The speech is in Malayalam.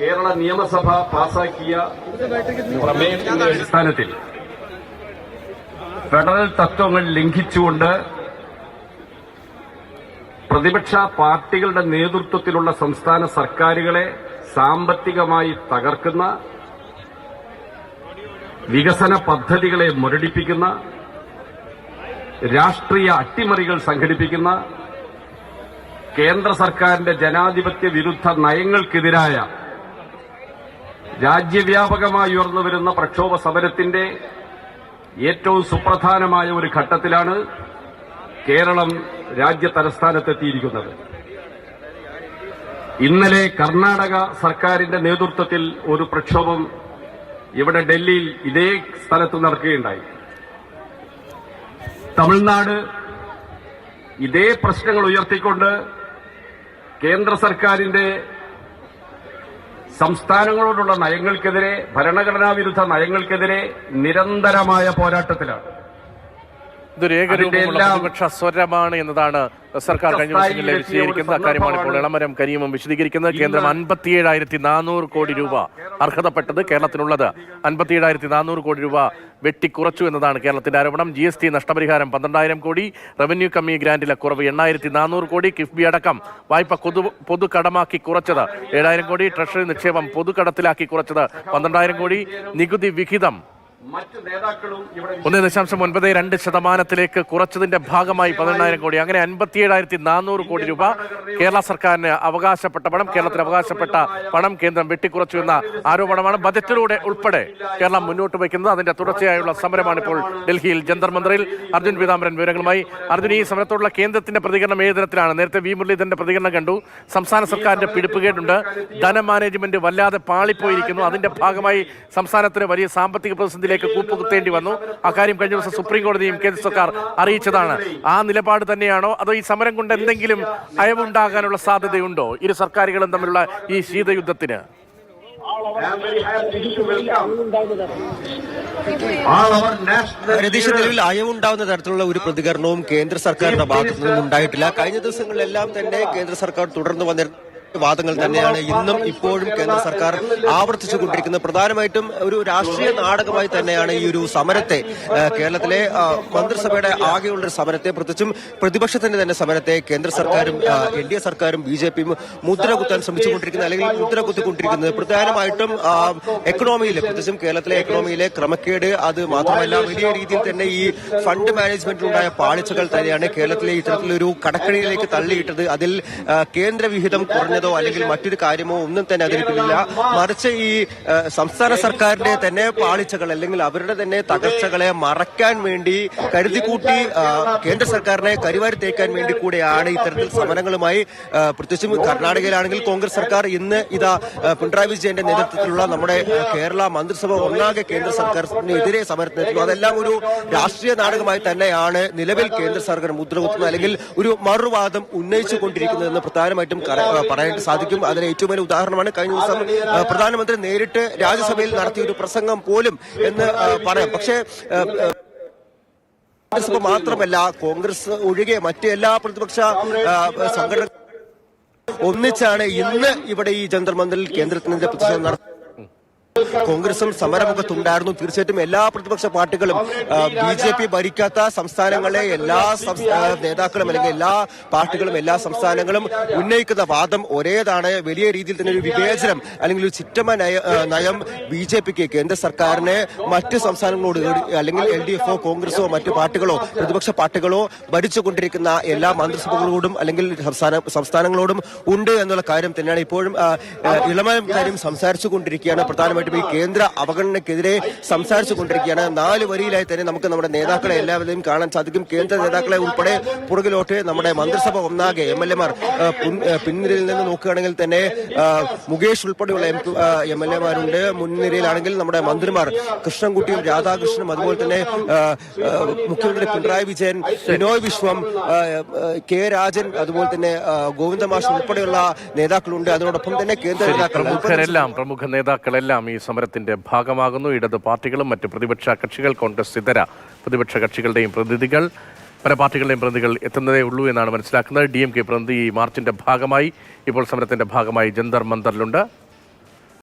കേരള നിയമസഭ പാസാക്കിയ പ്രമേയത്തിന്റെ അടിസ്ഥാനത്തിൽ ഫെഡറൽ തത്വങ്ങൾ ലംഘിച്ചുകൊണ്ട് പ്രതിപക്ഷ പാർട്ടികളുടെ നേതൃത്വത്തിലുള്ള സംസ്ഥാന സർക്കാരുകളെ സാമ്പത്തികമായി തകർക്കുന്ന, വികസന പദ്ധതികളെ മുരടിപ്പിക്കുന്ന, രാഷ്ട്രീയ അട്ടിമറികൾ സംഘടിപ്പിക്കുന്ന, കേന്ദ്ര സർക്കാരിന്റെ ജനാധിപത്യ വിരുദ്ധ നയങ്ങൾക്കെതിരായ രാജ്യവ്യാപകമായി ഉയർന്നുവരുന്ന പ്രക്ഷോഭ സമരത്തിന്റെ ഏറ്റവും സുപ്രധാനമായ ഒരു ഘട്ടത്തിലാണ് കേരളം രാജ്യതലസ്ഥാനത്തെത്തിയിരിക്കുന്നത്. ഇന്നലെ കർണാടക സർക്കാരിന്റെ നേതൃത്വത്തിൽ ഒരു പ്രക്ഷോഭം ഇവിടെ ഡൽഹിയിൽ ഇതേ സ്ഥലത്ത് നടക്കുകയുണ്ടായി. തമിഴ്നാട് ഇതേ പ്രശ്നങ്ങൾ ഉയർത്തിക്കൊണ്ട് കേന്ദ്ര സർക്കാരിന്റെ സംസ്ഥാനങ്ങളോടുള്ള നയങ്ങൾക്കെതിരെ, ഭരണഘടനാ വിരുദ്ധ നയങ്ങൾക്കെതിരെ നിരന്തരമായ പോരാട്ടത്തിലാണ്. ഇതൊരു ഏകരൂപമുള്ള പ്രതിപക്ഷ സ്വരമാണ് എന്നതാണ് സർക്കാർ കഴിഞ്ഞ ദിവസങ്ങളിലെ വിശദീകരിക്കുന്നത്. അക്കാര്യമാണ് ഇപ്പോൾ ഇളമരം കരീമും വിശദീകരിക്കുന്നത്. കേന്ദ്രം 57,400 കോടി രൂപ അർഹതപ്പെട്ടത് കേരളത്തിനുള്ളത് 57,400 കോടി രൂപ വെട്ടിക്കുറച്ചു എന്നതാണ് കേരളത്തിന്റെ ആരോപണം. GST നഷ്ടപരിഹാരം 12,000 കോടി, റവന്യൂ കമ്മി ഗ്രാന്റിലെ കുറവ് 8,400 കോടി, കിഫ്ബി അടക്കം വായ്പ പൊതുകടമാക്കി കുറച്ചത് 7,000 കോടി, ട്രഷറി നിക്ഷേപം പൊതുകടത്തിലാക്കി കുറച്ചത് 12,000 കോടി, നികുതി വിഹിതം 1.92% കുറച്ചതിന്റെ ഭാഗമായി 12,000 കോടി. അങ്ങനെ 57,400 കോടി രൂപ കേരള സർക്കാരിന് അവകാശപ്പെട്ട പണം, കേരളത്തിന് അവകാശപ്പെട്ട പണം കേന്ദ്രം വെട്ടിക്കുറച്ചു എന്ന ആരോപണമാണ് ബജറ്റിലൂടെ ഉൾപ്പെടെ കേരളം മുന്നോട്ട് വയ്ക്കുന്നത്. അതിന്റെ തുടർച്ചയായുള്ള സമരമാണ് ഇപ്പോൾ ഡൽഹിയിൽ ജന്തർ മന്ദറിൽ. അർജുൻ പീതാംബരൻ വിവരങ്ങളുമായി. അർജുൻ, ഈ സമരത്തോടുള്ള കേന്ദ്രത്തിന്റെ പ്രതികരണം ഏത് തരത്തിലാണ്? നേരത്തെ വി മുരളീധരന്റെ പ്രതികരണം കണ്ടു. സംസ്ഥാന സർക്കാരിന്റെ പിടിപ്പുകേടുണ്ട്, ധന മാനേജ്മെന്റ് വല്ലാതെ പാളിപ്പോയിരിക്കുന്നു, അതിന്റെ ഭാഗമായി സംസ്ഥാനത്തിന് വലിയ സാമ്പത്തിക പ്രതിസന്ധിയിലേക്ക് കൂപ്പുകുത്തേണ്ടി വന്നു. അക്കാര്യം കഴിഞ്ഞ ദിവസം സുപ്രീം കോടതിയും കേന്ദ്ര സർക്കാർ അറിയിച്ചതാണ്. ആ നിലപാട് തന്നെയാണോ, അതോ ഈ സമരം കൊണ്ട് എന്തെങ്കിലും അയവുണ്ടാകാനുള്ള സാധ്യതയുണ്ടോ ഇരു സർക്കാരുകളും തമ്മിലുള്ള ഈ ശീതയുദ്ധത്തിന്? രതീഷ്, നിലവിൽ അയവുണ്ടാവുന്ന തരത്തിലുള്ള ഒരു പ്രതികരണവും കേന്ദ്ര സർക്കാരിന്റെ ഭാഗത്തു നിന്നും ഉണ്ടായിട്ടില്ല. കഴിഞ്ഞ ദിവസങ്ങളിലെല്ലാം തന്നെ കേന്ദ്ര സർക്കാർ തുടർന്ന് വന്നിരുന്ന വാദങ്ങൾ തന്നെയാണ് ഇന്നും ഇപ്പോഴും കേന്ദ്ര സർക്കാർ ആവർത്തിച്ചുകൊണ്ടിരിക്കുന്നത്. പ്രധാനമായിട്ടും ഒരു രാഷ്ട്രീയ നാടകമായി തന്നെയാണ് ഈ ഒരു സമരത്തെ, കേരളത്തിലെ മന്ത്രിസഭയുടെ ആകെയുള്ള സമരത്തെ, പ്രത്യേകിച്ചും പ്രതിപക്ഷത്തിന്റെ തന്നെ സമരത്തെ കേന്ദ്ര സർക്കാരും NDA സർക്കാരും BJPയും മുദ്ര കുത്താൻ ശ്രമിച്ചുകൊണ്ടിരിക്കുന്നത്, അല്ലെങ്കിൽ മുദ്ര കുത്തിക്കൊണ്ടിരിക്കുന്നത് പ്രധാനമായിട്ടും എക്കണോമിയിലെ, പ്രത്യേകിച്ചും കേരളത്തിലെ എക്കണോമിയിലെ ക്രമക്കേട്, അത് മാത്രമല്ല വലിയ രീതിയിൽ തന്നെ ഈ ഫണ്ട് മാനേജ്മെന്റിലുണ്ടായ പാളിച്ചകൾ തന്നെയാണ് കേരളത്തിലെ ഇത്തരത്തിലൊരു കടക്കണിയിലേക്ക് തള്ളിയിട്ടത്. അതിൽ കേന്ദ്ര വിഹിതം കുറഞ്ഞതോ അല്ലെങ്കിൽ മറ്റൊരു കാര്യമോ ഒന്നും തന്നെ അതിലില്ല. മറിച്ച് ഈ സംസ്ഥാന സർക്കാരിന്റെ തന്നെ പാളിച്ചകൾ അല്ലെങ്കിൽ അവരുടെ തന്നെ തകർച്ചകളെ മറയ്ക്കാൻ വേണ്ടി കരുതിക്കൂട്ടി കേന്ദ്ര സർക്കാരിനെ കരിവാരി തേക്കാൻ വേണ്ടി കൂടെയാണ് ഇത്തരത്തിൽ സമരങ്ങളുമായി, പ്രത്യേകിച്ചും കർണാടകയിലാണെങ്കിൽ കോൺഗ്രസ് സർക്കാർ ഇന്ന് ഇതാ പിണറായി വിജയന്റെ നേതൃത്വത്തിലുള്ള നമ്മുടെ കേരള മന്ത്രിസഭ ഒന്നാകെ കേന്ദ്ര സർക്കാരിനെതിരെ സമരത്തിനെത്തുന്നു. അതെല്ലാം ഒരു രാഷ്ട്രീയ നാടകമായി തന്നെയാണ് നിലവിൽ കേന്ദ്ര സർക്കാർ മുദ്രകുത്തുന്നത്, അല്ലെങ്കിൽ ഒരു മറുവാദം ഉന്നയിച്ചു കൊണ്ടിരിക്കുന്നതെന്ന് പ്രധാനമായിട്ടും പറയാൻ സാധിക്കും. അതിന് ഏറ്റവും വലിയ ഉദാഹരണമാണ് കഴിഞ്ഞ ദിവസം പ്രധാനമന്ത്രി നേരിട്ട് രാജ്യസഭയിൽ നടത്തിയ ഒരു പ്രസംഗം പോലും എന്ന് പറയാം. പക്ഷേ കോൺഗ്രസ് മാത്രമല്ല, കോൺഗ്രസ് ഒഴികെ മറ്റ് എല്ലാ പ്രതിപക്ഷ സംഘടനകളും ഒന്നിച്ചാണ് ഇന്ന് ഇവിടെ ഈ ജന്തർ മന്ദിറിൽ കേന്ദ്രത്തിനെതിരെ പ്രതിഷേധം നടത്തുന്നത്. കോൺഗ്രസും സമരമുഖത്തുണ്ടായിരുന്നു. തീർച്ചയായിട്ടും എല്ലാ പ്രതിപക്ഷ പാർട്ടികളും BJP ഭരിക്കാത്ത സംസ്ഥാനങ്ങളിലെ എല്ലാ നേതാക്കളും അല്ലെങ്കിൽ എല്ലാ പാർട്ടികളും എല്ലാ സംസ്ഥാനങ്ങളും ഉന്നയിക്കുന്ന വാദം ഒരേതാണ്. വലിയ രീതിയിൽ തന്നെ ഒരു വിവേചനം അല്ലെങ്കിൽ ഒരു ചിറ്റമ നയം BJPക്ക്, കേന്ദ്ര സർക്കാരിന് മറ്റ് സംസ്ഥാനങ്ങളോട് അല്ലെങ്കിൽ LDFോ കോൺഗ്രസോ മറ്റു പാർട്ടികളോ പ്രതിപക്ഷ പാർട്ടികളോ ഭരിച്ചുകൊണ്ടിരിക്കുന്ന എല്ലാ മന്ത്രിസഭകളോടും അല്ലെങ്കിൽ സംസ്ഥാനങ്ങളോടും ഉണ്ട് എന്നുള്ള കാര്യം തന്നെയാണ് ഇപ്പോഴും ഇളമരം കാര്യം സംസാരിച്ചു കൊണ്ടിരിക്കുകയാണ്. പ്രധാനമായിട്ടും ഈ കേന്ദ്ര അവഗണനയ്ക്കെതിരെ സംസാരിച്ചു കൊണ്ടിരിക്കുകയാണ്. 4 വരിയിലായി തന്നെ നമുക്ക് നമ്മുടെ നേതാക്കളെ എല്ലാവരെയും കാണാൻ സാധിക്കും. കേന്ദ്ര നേതാക്കളെ ഉൾപ്പെടെ പുറകിലോട്ട് നമ്മുടെ മന്ത്രിസഭ ഒന്നാകെ MLA മാർ പിൻനിരയിൽ നിന്ന് നോക്കുകയാണെങ്കിൽ തന്നെ മുകേഷ് ഉൾപ്പെടെയുള്ള MLA മാരുണ്ട്. മുൻനിരയിലാണെങ്കിൽ നമ്മുടെ മന്ത്രിമാർ കൃഷ്ണൻകുട്ടിയും രാധാകൃഷ്ണനും, അതുപോലെ തന്നെ മുഖ്യമന്ത്രി പിണറായി വിജയൻ, ബിനോയ് വിശ്വം, K രാജൻ, അതുപോലെ തന്നെ ഗോവിന്ദമാഷ് ഉൾപ്പെടെയുള്ള നേതാക്കളുണ്ട്. അതോടൊപ്പം തന്നെ കേന്ദ്ര പ്രമുഖ നേതാക്കളെല്ലാം ഈ സമരത്തിന്റെ ഭാഗമാകുന്നു. ഇടത് പാർട്ടികളും മറ്റ് പ്രതിപക്ഷ കക്ഷികൾ, കോൺഗ്രസ് ഇതര പ്രതിപക്ഷ കക്ഷികളുടെയും പ്രതിനിധികൾ, പല പാർട്ടികളുടെയും പ്രതിനിധികൾ എത്തുന്നതേ ഉള്ളൂ എന്നാണ് മനസ്സിലാക്കുന്നത്. DMK പ്രതിനിധി ഈ മാർച്ചിന്റെ ഭാഗമായി, ഇപ്പോൾ സമരത്തിന്റെ ഭാഗമായി ജന്തർ മന്ദറിലുണ്ട്.